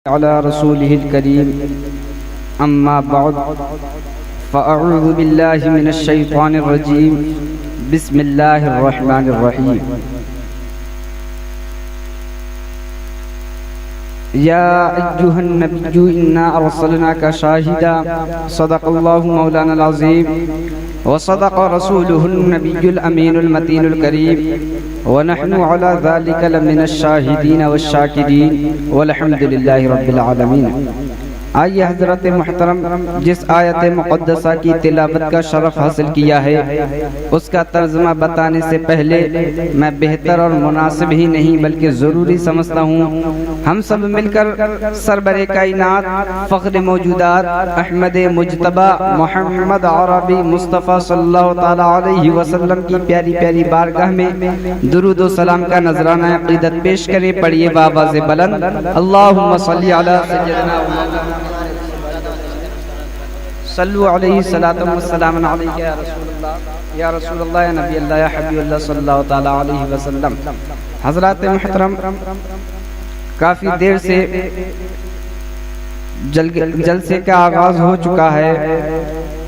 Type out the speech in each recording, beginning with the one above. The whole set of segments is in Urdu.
على رسوله الكريم أما بعد فأعوذ بالله من الشيطان الرجيم بسم الله الرحمن الرحيم يا أيها النبي إنا أرسلناك شاهدا صدق الله مولانا العظيم وصدق رسوله النبي الأمين المتين الكريم ونحن على ذلك لمن الشاهدين والشاكرين والحمد لله رب العالمين۔ آئیے حضرت محترم جس آیت مقدسہ کی تلاوت کا شرف حاصل کیا ہے اس کا ترجمہ بتانے سے پہلے میں بہتر اور مناسب ہی نہیں بلکہ ضروری سمجھتا ہوں ہم سب مل کر سربر کائنات فخر موجودات احمد مجتبی محمد عربی مصطفیٰ صلی اللہ تعالی علیہ وسلم کی پیاری پیاری بارگاہ میں درود و سلام کا نذرانہ عقیدت پیش کریں۔ پڑھیے بآواز بلند اللہم صلی علی سیدنا صلو علیہ الصلاۃ والسلام علیک یا رسول اللہ یا رسول اللہ یا نبی اللہ یا حبیب اللہ صلی اللہ تعالی علیہ وسلم۔ حضرات محترم، کافی دیر سے جلسے کا آغاز ہو چکا ہے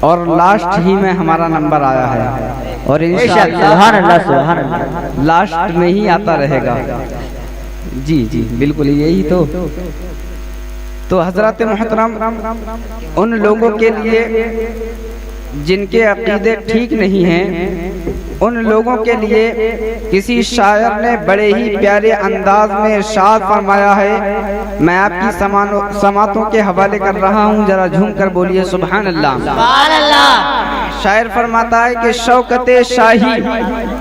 اور لاسٹ ہی میں ہمارا نمبر آیا ہے اور انشاءاللہ لاسٹ میں ہی آتا رہے گا۔ جی بالکل یہی تو حضرات محترم، ان لوگوں کے لیے جن کے عقیدے ٹھیک نہیں ہیں، ان لوگوں کے لیے کسی شاعر نے بڑے ہی پیارے انداز میں ارشاد فرمایا ہے، میں آپ کی سماعتوں کے حوالے کر رہا ہوں، ذرا جھوم کر بولیے سبحان اللہ۔ سبحان اللہ۔ شاعر فرماتا ہے کہ شوکت شاہی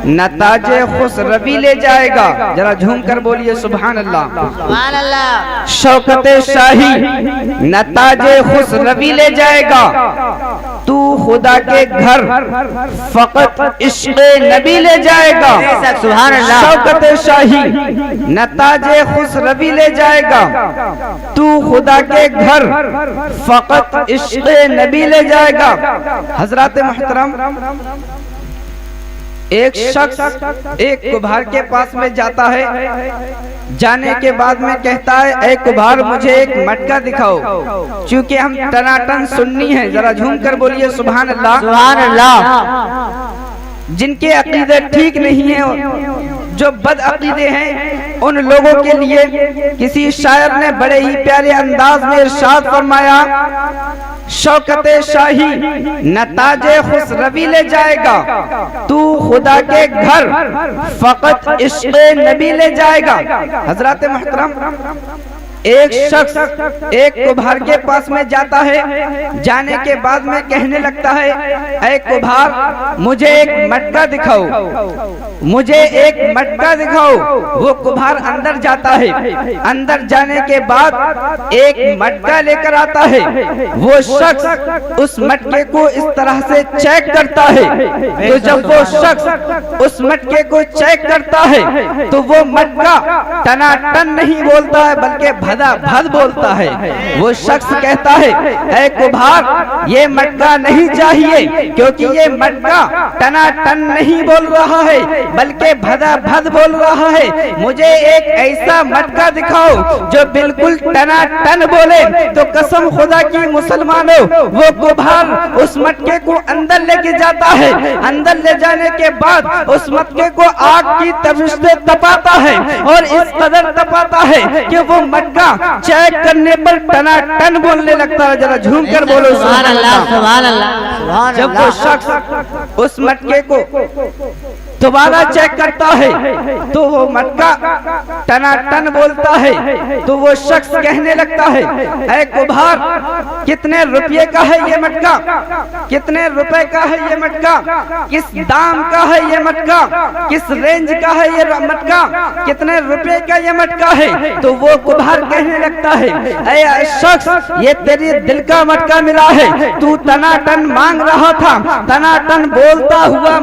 نہ تاج خسروی لے جائے گا، ذرا جھوم کر بولیے سبحان اللہ۔ سبحان اللہ۔ شوکت شاہی نہ تاج خسروی لے جائے گا، تو خدا کے گھر فقط عشق نبی لے جائے گا۔ سبحان اللہ۔ شوکت شاہی نہ تاج خسروی لے جائے گا، تو خدا کے گھر فقط عشق نبی لے جائے گا۔ حضرات محترم، ایک شخص ایک کبھار کے پاس میں جاتا ہے، جانے کے بعد میں کہتا ہے اے کبھار مجھے ایک مٹکا دکھاؤ، چونکہ ہم ٹناٹن سنی ہیں، ذرا جھوم کر بولیے سبحان اللہ۔ سبحان اللہ۔ جن کے عقیدے ٹھیک نہیں ہیں، جو بد عقیدے ہیں، ان لوگوں کے لیے کسی شاعر نے بڑے ہی پیارے انداز میں ارشاد فرمایا، شوکت شاہی نہ تاج خسروی لے جائے گا، تو خدا کے گھر فقط عشق نبی لے جائے گا۔ حضرات محترم، ایک شخص ایک کبھار کے پاس میں جاتا ہے، جانے کے بعد میں کہنے لگتا ہے اے کبھار مجھے ایک مٹکا دکھاؤ، مجھے ایک مٹکا دکھاؤ۔ وہ کبھار اندر جاتا ہے، اندر جانے کے بعد ایک مٹکا لے کر آتا ہے۔ وہ شخص اس مٹکے کو اس طرح سے چیک کرتا ہے، تو جب وہ شخص اس مٹکے کو چیک کرتا ہے تو وہ مٹکا ٹناٹن نہیں بولتا ہے بلکہ بھدا بھد بولتا ہے۔ وہ شخص کہتا ہے اے کبھار یہ مٹکا نہیں چاہیے، کیونکہ یہ مٹکا ٹناٹن نہیں بول رہا ہے بلکہ بھدا بھد بول رہا ہے، مجھے ایک ایسا مٹکا دکھاؤ جو بالکل ٹناٹن بولے۔ تو قسم خدا کی مسلمانوں، وہ کبھار اس مٹکے کو اندر لے کے جاتا ہے، اندر لے جانے کے بعد اس مٹکے کو آگ کی تفش سے تپاتا ہے اور اس قدر تپاتا ہے کہ وہ مٹکا چیک کرنے پر ٹناٹن بولنے لگتا ہے۔ ذرا جھوم کر بولو سبحان اللہ۔ سبحان اللہ۔ جب وہ شخص اس مٹکے کو دوبارہ چیک کرتا ہے تو وہ مٹکا ٹناٹن بولتا ہے، تو وہ شخص کہنے لگتا ہے اے کبھار کتنے روپے کا ہے یہ مٹکا، کتنے روپے کا ہے یہ مٹکا، کس دام کا ہے یہ مٹکا، کس رینج کا ہے یہ مٹکا، کتنے روپے کا یہ مٹکا ہے۔ تو وہ کبھار کہنے لگتا ہے اے شخص یہ تیری دل کا مٹکا ملا ہے، تو ٹناٹن مانگ رہا تھا، ٹناٹن بولتا ہوا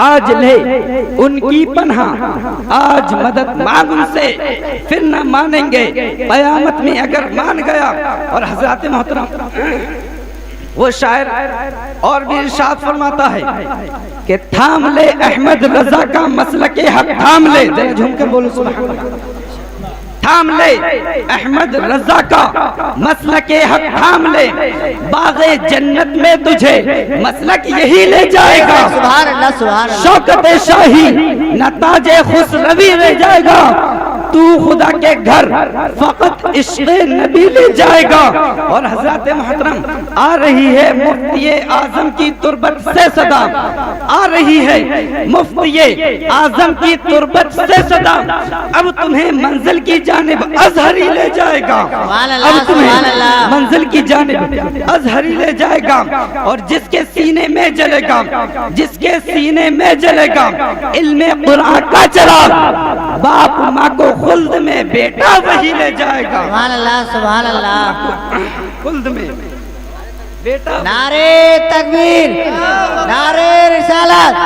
آج لے ان کی پناہ، آج مدد مانگ ان سے پھر نہ مانیں گے قیامت میں اگر مان گیا۔ اور حضرات محترم وہ شاعر اور بھی ارشاد فرماتا ہے کہ تھام لے احمد رضا کا مسلک حق، تھام لے، ذرا جھوم کر بولو سبحان اللہ، تھام لے احمد رضا کا مسلک حق، تھام لے باغ جنت میں تجھے مسلک یہی لے جائے گا۔ سبحان اللہ سبحان اللہ۔ شوکت شاہی نہ تاج خسروی لے جائے گا، تو خدا کے گھر فقط عشق نبی لے جائے گا۔ اور حضرات محترم آ رہی ہے مفتی اعظم کی تربت سے صدا، آ رہی ہے مفتی اعظم کی تربت سے صدا، اب تمہیں منزل کی جانب ازہری لے جائے گا، اب تمہیں منزل کی جانب ازہری لے جائے گا۔ اور جس کے سینے میں جلے گا، جس کے سینے میں جلے گا علم قرآن کا چراغ، باپ ماں کو خلد میں بیٹا وہی لے جائے گا۔ سبحان اللہ سبحان اللہ۔ خلد میں بیٹا۔ نعرے تکبیر، نعرے رسالت،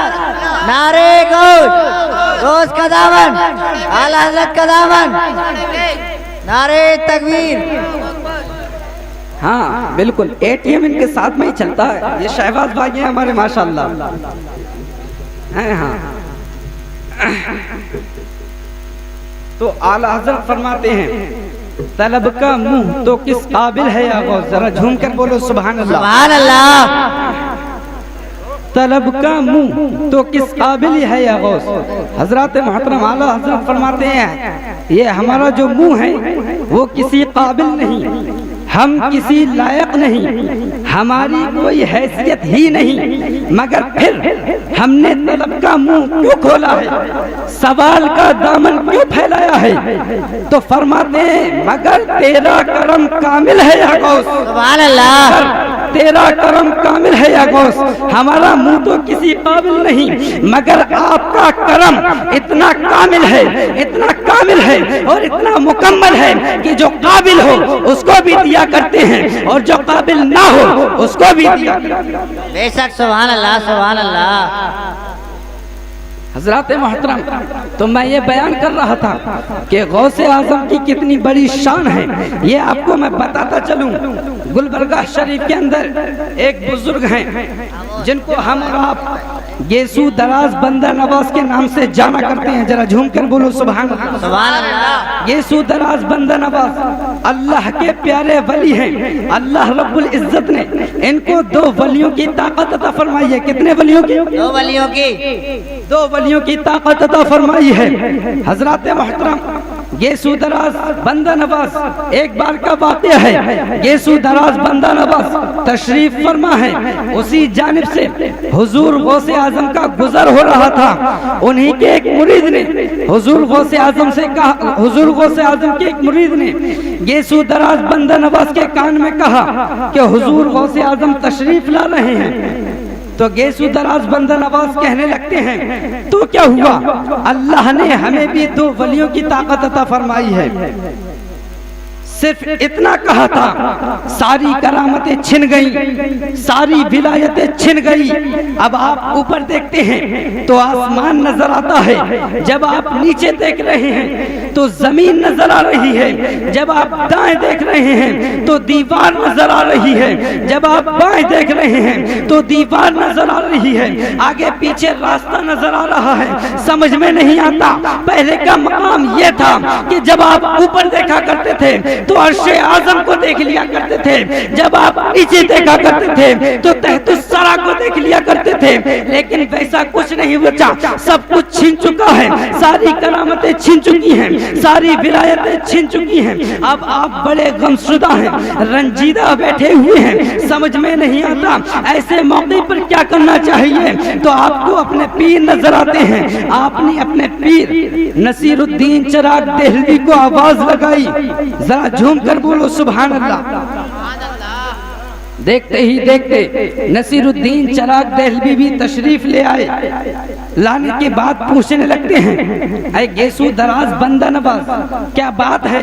نعرے غوث، غوث کا دامن، اعلی حضرت کا دامن، نعرے تکبیر۔ ہاں بالکل، اے ٹی ایم ان کے ساتھ میں ہی چلتا ہے، یہ شہباز بھائی ہیں ہمارے ماشاءاللہ ہیں۔ ہاں تو اعلی حضرت فرماتے ہیں طلب کا منہ تو کس قابل ہے یا غوث، ذرا جھوم کر بولو سبحان اللہ، سبحان اللہ۔ طلب کا منہ تو کس قابل ہے یا غوث۔ حضرات محترم اعلی حضرت فرماتے ہیں یہ ہمارا جو منہ ہے وہ کسی قابل نہیں، ہم کسی لائق نہیں، ہماری کوئی حیثیت ہی نہیں، مگر پھر ہم نے طلب کا منہ کیوں کھولا ہے، سوال کا دامن کیوں پھیلایا ہے۔ تو فرماتے ہیں مگر تیرا کرم کامل ہے یا غوث، سبحان اللہ۔ تیرا کرم کامل ہے یا غوث، ہمارا منہ تو کسی قابل نہیں، مگر آپ کا کرم اتنا کامل ہے، اتنا کامل ہے اور اتنا مکمل ہے کہ جو قابل ہو اس کو بھی دیا کرتے ہیں اور جو قابل نہ ہو اس کو بھی دیا کرتے ہیں۔ بے شک سبحان اللہ سبحان اللہ۔ حضرات محترم تو میں یہ بیان کر رہا تھا کہ غوث اعظم کی کتنی بڑی شان ہے، یہ آپ کو میں بتاتا چلوں۔ گلبرگہ شریف کے اندر ایک بزرگ ہیں جن کو ہم اور آپ گیسو دراز بندہ نواز کے نام سے جانا کرتے ہیں، ذرا جھوم کر بولو سبحان اللہ، سبحان اللہ۔ گیسو دراز بندہ نواز اللہ کے پیارے ولی ہیں۔ اللہ رب العزت نے ان کو 2 ولیوں کی طاقت عطا فرمائی ہے۔ کتنے ولیوں کی؟ 2 ولیوں کی، 2 ولیوں کی طاقت عطا فرمائی ہے۔ حضرات محترم گیسو دراز بندہ نواز، ایک بار کا واقعہ ہے، گیسو دراز بندہ نواز تشریف فرما ہے، اسی جانب سے حضور غوث اعظم کا گزر ہو رہا تھا۔ انہی کے ایک مرید نے حضور غوث اعظم سے کہا، حضور غوث اعظم کے ایک مرید نے گیسو دراز بندہ نواز کے کان میں کہا کہ حضور غوث اعظم تشریف لا رہے ہیں۔ تو گیسو دراز بندہ نواز کہنے لگتے ہیں تو کیا ہوا، اللہ نے ہمیں بھی 2 ولیوں کی طاقت عطا فرمائی ہے۔ صرف اتنا کہا تھا، ساری کرامتیں چھن گئیں، ساری ولایتیں چھن گئی۔ اب آپ اوپر دیکھتے ہیں تو آسمان نظر آتا ہے، جب آپ نیچے دیکھ رہے ہیں تو زمین نظر آ رہی ہے، جب آپ دائیں دیکھ رہے ہیں تو دیوار نظر آ رہی ہے، جب آپ بائیں دیکھ رہے ہیں تو دیوار نظر آ رہی ہے، آگے پیچھے راستہ نظر آ رہا ہے۔ سمجھ میں نہیں آتا، پہلے کا مقام یہ تھا کہ جب آپ اوپر دیکھا کرتے تھے تو عرش اعظم کو دیکھ لیا کرتے تھے، جب آپ نیچے دیکھا کرتے تھے تو تحت الثری کو دیکھ لیا کرتے تھے، لیکن ویسا کچھ نہیں بچا، سب کچھ چھن چکا ہے، ساری کرامتیں چھن چکی ہیں، ساری ولایتیں چھن چکی ہیں۔ اب آپ بڑے غمزدہ ہیں، رنجیدہ بیٹھے ہوئے ہیں، سمجھ میں نہیں آتا ایسے موقع پر کیا کرنا چاہیے۔ تو آپ کو اپنے پیر نظر آتے ہیں، آپ نے اپنے پیر نصیر الدین چراغ دہلوی کو آواز لگائی، ذرا جھوم کر بولو سبحان اللہ۔ دیکھتے ہی دیکھتے نصیر الدین چراغ دہلوی بھی تشریف لے آئے، لانے کے بعد پوچھنے لگتے ہیں اے گیسو دراز بندہ نواز کیا بات ہے؟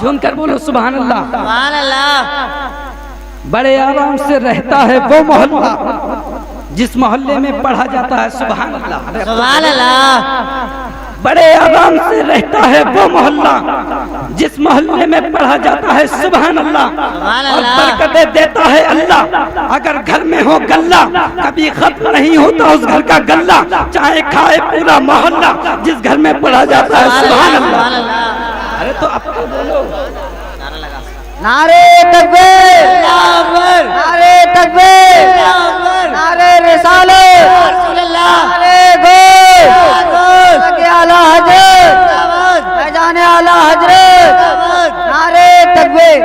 جھوم کر بولو سبحان اللہ. سبحان اللہ. بڑے آرام سے رہتا ہے وہ محلہ جس محلے میں پڑھا جاتا ہے سبحان اللہ. سبحان اللہ. بڑے آرام سے رہتا ہے وہ محلہ جس محلے میں پڑھا جاتا ہے سبحان اللہ. اور برکتیں دیتا ہے اللہ. اگر گھر میں ہو گلہ کبھی ختم نہیں ہوتا اس گھر کا گلہ, چاہے کھائے پورا محلہ جس گھر میں پڑھا جاتا ہے سبحان اللہ. ارے تو اب تو بولو. نعرے تکبیر, نعرے تکبیر, نعرے رسالت, نعرے گوش, اعلیٰ حضرت, فیضان اعلیٰ حضرت, نعرے تکبیر.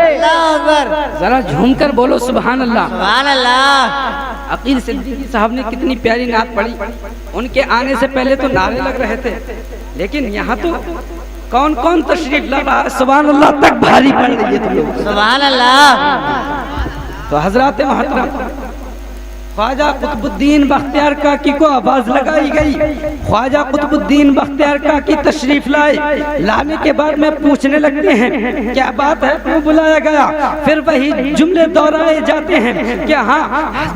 ذرا جھوم کر بولو سبحان اللہ. سبحان اللہ. عقیل صدیقی صاحب نے کتنی پیاری نعت پڑھی. ان کے آنے سے پہلے تو نعرے لگ رہے تھے, لیکن یہاں تو کون کون تشریف لا رہا ہے سبحان اللہ تک بھاری پڑ رہی ہے. سبحان اللہ. تو حضرات محترم, خواجہ قطب الدین بختیار کاکی کو آواز لگائی گئی. خواجہ قطب الدین بختیار کاکی تشریف لائے. لانے کے بعد میں پوچھنے لگتے ہیں کیا بات ہے, کیوں بلایا گیا. پھر وہی جملے دہرائے جاتے ہیں کہ ہاں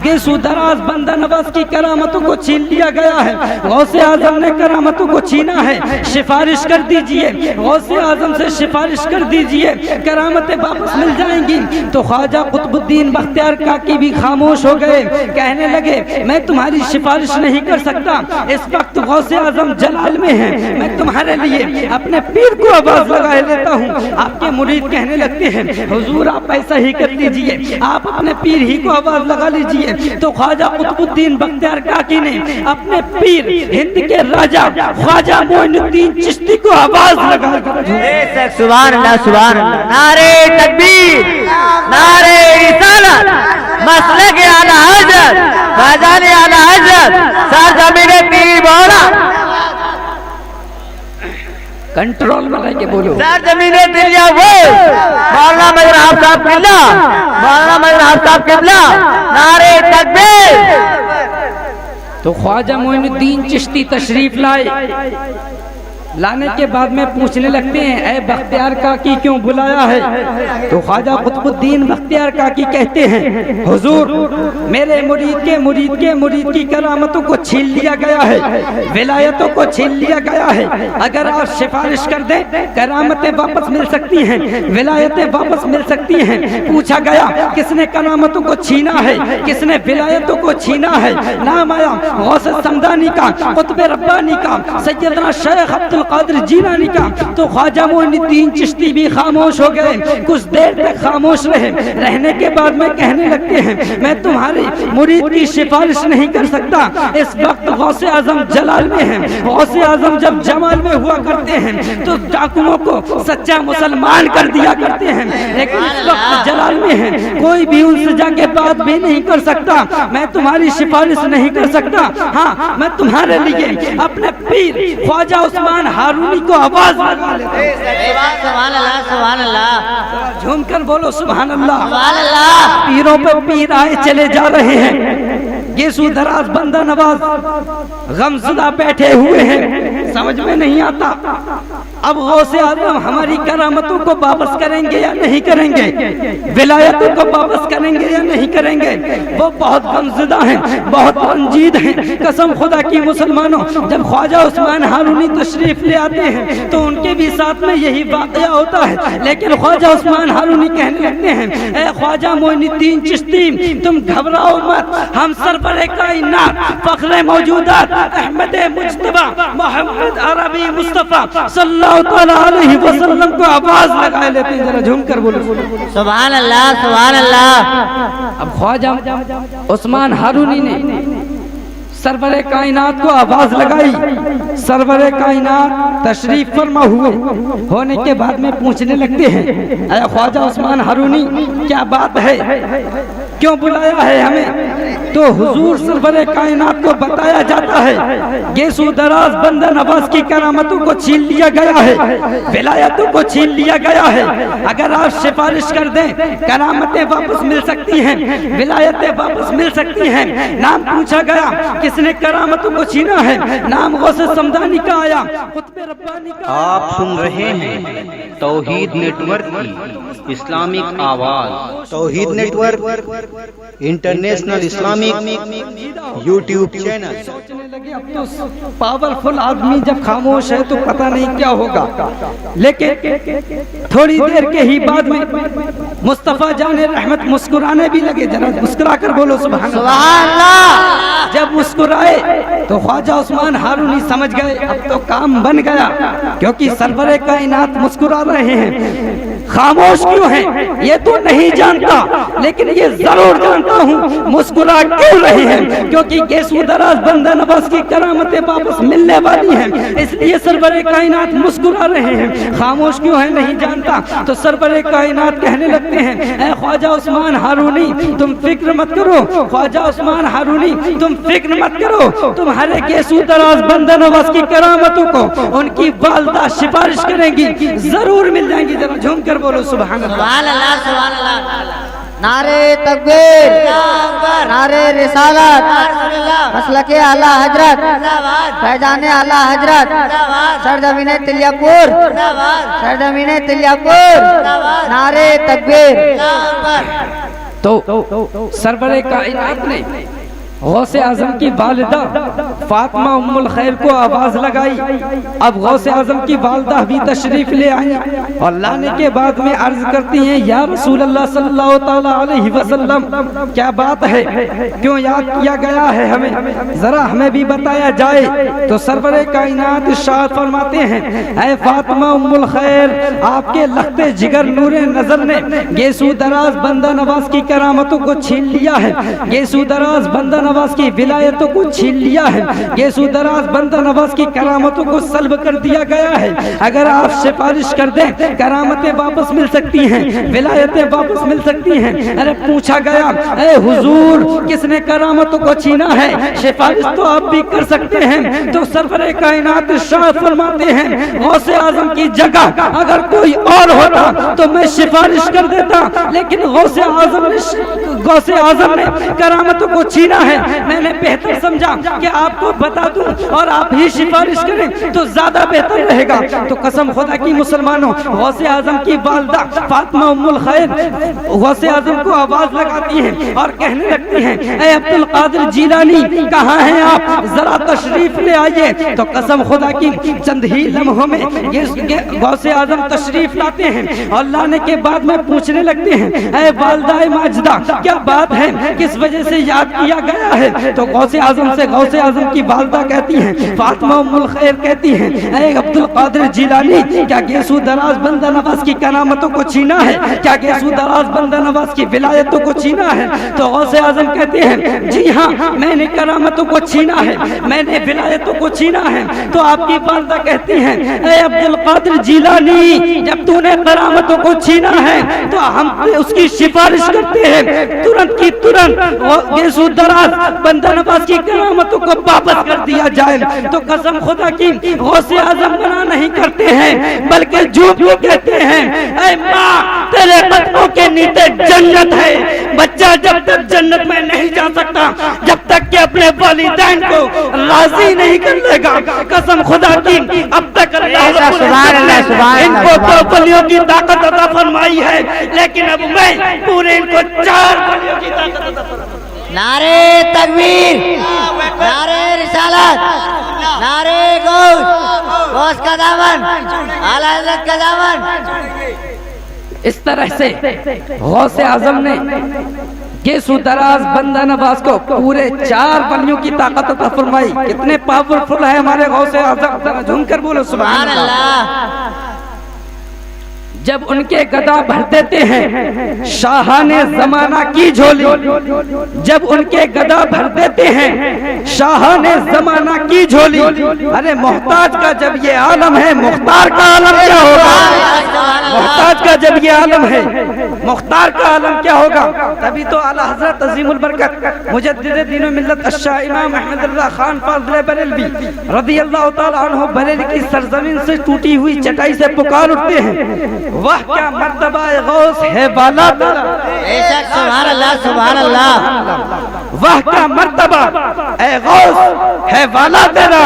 گیسو دراز بندہ نواز کی کرامتوں کو چھین لیا گیا ہے, غوث اعظم نے کرامتوں کو چھینا ہے, سفارش کر دیجئے, غوث اعظم سے سفارش کر دیجئے, کرامتیں واپس مل جائیں گی. تو خواجہ قطب الدین بختیار کاکی بھی خاموش ہو گئے. کہنے لگے میں تمہاری سفارش نہیں کر سکتا, اس وقت غوث اعظم جلال میں ہیں, میں تمہارے لیے اپنے پیر کو آواز لگائے لیتا ہوں. آپ کے مرید کہنے لگتے ہیں حضور آپ ایسا ہی کر لیجئے, آپ اپنے پیر ہی کو آواز لگا لیجئے. تو خواجہ قطب الدین بختیار کاکی نے اپنے پیر ہند کے راجہ خواجہ معین الدین چشتی کو آواز لگا. سبحان اللہ, سبحان اللہ. نعرے تکبیر, نعرے رسالت, مسلک اعلیٰ حضرت, فیضان اعلیٰ حضرت, سرزمین پیر بولا. کنٹرول میں رہ کے بولو. سرزمین دنیا وہ مولانا مظہر صاحب قبلہ, مولانا مظہر صاحب قبلہ. نعرے تکبیر. تو خواجہ معین الدین چشتی تشریف لائے. لانے کے بعد میں پوچھنے لگتے ہیں اے بختیار کاکی کیوں بلایا ہے. تو خواجہ قطب الدین بختیار کاکی کہتے ہیں حضور میرے مرید کی کرامتوں کو چھین لیا گیا ہے, ولایتوں کو چھین لیا گیا ہے. اگر آپ سفارش کر دیں کرامتیں واپس مل سکتی ہیں, ولایتیں واپس مل سکتی ہیں. پوچھا گیا کس نے کرامتوں کو چھینا ہے, کس نے ولایتوں کو چھینا ہے. نام آیا غوث سمدانی کا, قطب ربانی کا, سیدنا شیخ عبد القادر جیلانی کا. تو خواجہ معین الدین چشتی بھی خاموش ہو گئے. کچھ دیر تک خاموش رہنے کے بعد میں کہنے لگتے ہیں میں تمہاری مرید کی سفارش نہیں کر سکتا. اس وقت غوث اعظم جلال میں ہیں. غوث اعظم جب جمال میں ہوا کرتے ہیں تو ڈاکوؤں کو سچا مسلمان کر دیا کرتے ہیں, لیکن اس وقت جلال میں ہیں, کوئی بھی ان سے جا کے بات بھی نہیں کر سکتا. میں تمہاری سفارش نہیں کر سکتا. ہاں میں تمہارے لیے اپنے پیر خواجہ عثمان ہارونی کو آواز لگا لیتا ہوں. سبحان اللہ, سبحان اللہ. جھوم کر بولو سبحان اللہ. سبحان اللہ. پیروں پہ پیر آئے چلے جا رہے ہیں. گیسو دراز بندہ نواز غمزدہ بیٹھے ہوئے ہیں, سمجھ میں نہیں آتا اب غوث اعظم ہماری کرامتوں کو واپس کریں گے یا نہیں کریں گے, ولایتوں کو واپس کریں گے یا نہیں کریں گے. وہ بہت غمزدہ ہیں, بہت رنجید ہیں. قسم خدا کی مسلمانوں, جب خواجہ عثمان ہارونی تشریف لے آتے ہیں تو ان کے بھی ساتھ میں یہی واقعہ ہوتا ہے. لیکن خواجہ عثمان ہارونی کہنے لگتے ہیں اے خواجہ معین الدین چشتی تم گھبراؤ مت, ہم سربراہ کائنات فخر موجودات احمد مجتبی محمد عربی مصطفیٰ صلی اللہ تعالی علیہ وسلم کو آواز لگائے لیتے ہیں. ذرا جھوم کر بولو سبحان اللہ, سبحان اللہ. اب خواجہ عثمان ہارونی نے سرور کائنات کو آواز لگائی. سرور کائنات تشریف فرما ہونے کے بعد میں پوچھنے لگتے ہیں اے خواجہ عثمان ہارونی کیا بات ہے. کیوں بلایا ہے ہمیں؟ تو حضور سرور کائنات کو بتایا جاتا ہے گیسو دراز بندہ نواز کی کرامتوں کو چھین لیا گیا ہے، ولایتوں کو چھین لیا گیا ہے۔ اگر آپ سفارش کر دیں کرامتیں واپس مل سکتی ہیں، ولایتیں واپس مل سکتی ہیں۔ نام پوچھا گیا کس نے کرامتوں کو چھینا ہے، نام غوث سمدانی کا آیا، خطب ربانی کا آیا۔ آپ سن رہے ہیں توحید نیٹ ورک کی اسلامک آواز۔ Tauheed network international Islamic YouTube channel. سوچنے لگے اب تو پاورفل آدمی جب خاموش ہے تو پتہ نہیں کیا ہوگا، لیکن تھوڑی دیر کے ہی بعد میں مصطفیٰ جان رحمت مسکرانے بھی لگے۔ ذرا مسکرا کر بولو سبحان اللہ۔ جب مسکرائے تو خواجہ عثمان ہارونی سمجھ گئے اب تو کام بن گیا، کیونکہ سرور کائنات مسکرا رہے ہیں۔ خاموش کیوں ہیں یہ تو نہیں جانتا، لیکن یہ ضرور جانتا ہوں مسکرا کیوں رہے ہیں، کیونکہ گیسو دراز بندہ نواز کی کرامتیں واپس ملنے والی ہیں، اس لیے سرور کائنات مسکرا رہے ہیں۔ خاموش کیوں ہیں نہیں جانتا، تو سرور کائنات کہنے لگتے ہیں اے خواجہ عثمان ہارونی تم فکر مت کرو، خواجہ عثمان ہارونی تم فکر مت کرو، تمہارے گیسو دراز بندہ نواز کی کرامتوں کو ان کی والدہ سفارش کریں گی، ضرور مل جائیں گی۔ ذرا جھوم کر بولو سبحان اللہ۔ سبحان اللہ سبحان اللہ۔ نعرے تکبیر، نعرے رسالت، مسلک اعلیٰ حضرت، فیضان اعلیٰ حضرت، سرزمین تلیہ پور، سرزمین تلیہ پور، نعرے تکبیر۔ تو سرور کائنات نے غوث اعظم کی والدہ فاطمہ ام الخیر کو آواز لگائی۔ اب غوث اعظم کی والدہ بھی تشریف لے آئی اور لانے کے بعد میں عرض کرتی ہیں یا رسول اللہ صلی اللہ تعالی علیہ وسلم کیا بات ہے، کیوں یاد کیا گیا ہے ہمیں، ذرا ہمیں بھی بتایا جائے۔ تو سرور کائنات ارشاد فرماتے ہیں اے فاطمہ ام الخیر، آپ کے لختے جگر نور نظر نے گیسو دراز بندہ نواز کی کرامتوں کو چھین لیا ہے، گیسو دراز بندہ نواز کی ولایتوں کو چھین لیا ہے، گیسو دراز بندہ نواز کی کرامتوں کو سلب کر دیا گیا ہے۔ اگر آپ سفارش کر دیں کرامتیں واپس مل سکتی ہیں، ولایتیں واپس مل سکتی ہیں۔ ارے پوچھا گیا اے حضور کس نے کرامتوں کو چھینا ہے، سفارش تو آپ بھی کر سکتے ہیں۔ تو سرور کائنات ارشاد فرماتے ہیں غوث اعظم کی جگہ اگر کوئی اور ہوتا تو میں سفارش کر دیتا، لیکن غوث اعظم نے کرامتوں کو چھینا ہے، میں نے بہتر سمجھا کہ آپ کو بتا دوں اور آپ ہی سفارش کریں تو زیادہ بہتر رہے گا۔ تو قسم خدا کی مسلمانوں، غوث اعظم کی والدہ فاطمہ ام الخیر غوث اعظم کو آواز لگاتی ہیں اور کہنے لگتی ہیں اے عبد القادر جیلانی کہاں ہیں آپ، ذرا تشریف لے آئیے۔ تو قسم خدا کی چند ہی لمحوں میں غوث اعظم تشریف لاتے ہیں اور لانے کے بعد میں پوچھنے لگتے ہیں اے والدہ ماجدہ کیا بات ہے، کس وجہ سے یاد کیا گیا ہے؟ تو غوث اعظم کی والدہ کہتی ہیں فاطمہ ام الخیر کہتی ہیں اے عبد القادر جیلانی کیا گیسو دراز بندہ نواز کی کرامتوں کو چھینا ہے، کیا گیسو دراز بندہ نواز کی ولایتوں کو چھینا ہے؟ تو غوث اعظم کہتے ہیں جی ہاں میں نے کرامتوں کو چھینا ہے، میں نے ولایتوں کو چھینا ہے۔ تو آپ کی والدہ کہتی ہیں اے عبد القادر جیلانی جب تو نے کرامتوں کو چھینا ہے تو ہم اس کی سفارش کرتے ہیں ترنت کی ترنت گیسو دراز بندہ نواز کی کرامتوں کو واپس کر دیا جائے۔ تو قسم خدا کی غوث اعظم منع نہیں کرتے ہیں بلکہ جھوٹ کہتے ہیں اے ماں تیرے قدموں کے نیچے جنت ہے، بچہ جب تک جنت میں نہیں جا سکتا جب تک کہ اپنے والدین کو راضی نہیں کر لے گا۔ قسم خدا کی اب تک اللہ ان کو دو بلیوں کی طاقت عطا فرمائی ہے، لیکن اب میں پورے ان کو 4 بلیوں کی طاقت عطا فرمائی۔ نعرے تکبیر، نعرے رسالت، نعرے غوث کا دامن، اعلیٰ حضرت کا دامن۔ اس طرح سے غوث اعظم نے گیسو دراز بندہ نواز کو پورے 4 بلیوں کی طاقت عطا فرمائی۔ کتنے پاورفل ہے ہمارے غوث اعظم، ذرا جھوم کر بولو سبحان اللہ۔ جب ان کے گدا بھر دیتے ہیں شاہان زمانہ کی جھولی، جب ان کے گدا بھر دیتے ہیں شاہان زمانہ کی جھولی، ارے محتاج کا جب یہ عالم ہے مختار کا عالم کیا ہوگا؟ محتاج کا جب یہ عالم ہے، مختار کا عالم کیا ہوگا؟ تبھی تو اعلیٰ حضرت عظیم البرکت مجدد دین و ملت الشاہ امام احمد رضا خان فاضل بریلوی رضی اللہ تعالیٰ عنہ بریلی کی سرزمین سے ٹوٹی ہوئی چٹائی سے پکار اٹھتے ہیں، وہ کیا مرتبہ غوث ہے بالا تیرا، بے شک سبحان اللہ سبحان اللہ، وہ کیا مرتبہ اے غوث ہے والا تیرا،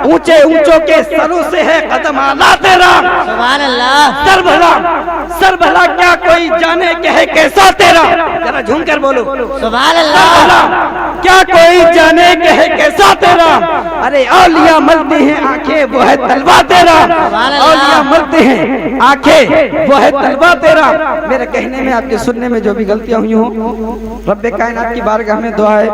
اونچے اونچوں کے سروں سے ہے قدم آلا تیرا، سبحان اللہ، سر بھلا کیا کوئی جانے کہ ہے کیسا تیرا، ذرا جھوم کر بولو سبحان اللہ، کیا کوئی جانے کہ ہے کیسا تیرا، ارے اولیاء ملتے ہیں آنکھیں وہ ہے تلوا تیرا، اولیاء ملتے ہیں آنکھیں وہ ہے تلوا تیرا۔ میرے کہنے میں آپ کے سننے میں جو بھی غلطیاں ہوئی ہوں، رب کائنات کی بارگاہ میں دعا ہے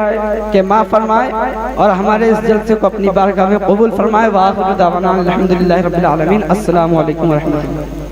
کہ معاف فرمائے اور ہمارے اس جلسے کو اپنی بارگاہ میں قبول فرمائے۔ وآخر دعوانا الحمدللہ رب العالمین۔ السلام علیکم ورحمۃ اللہ۔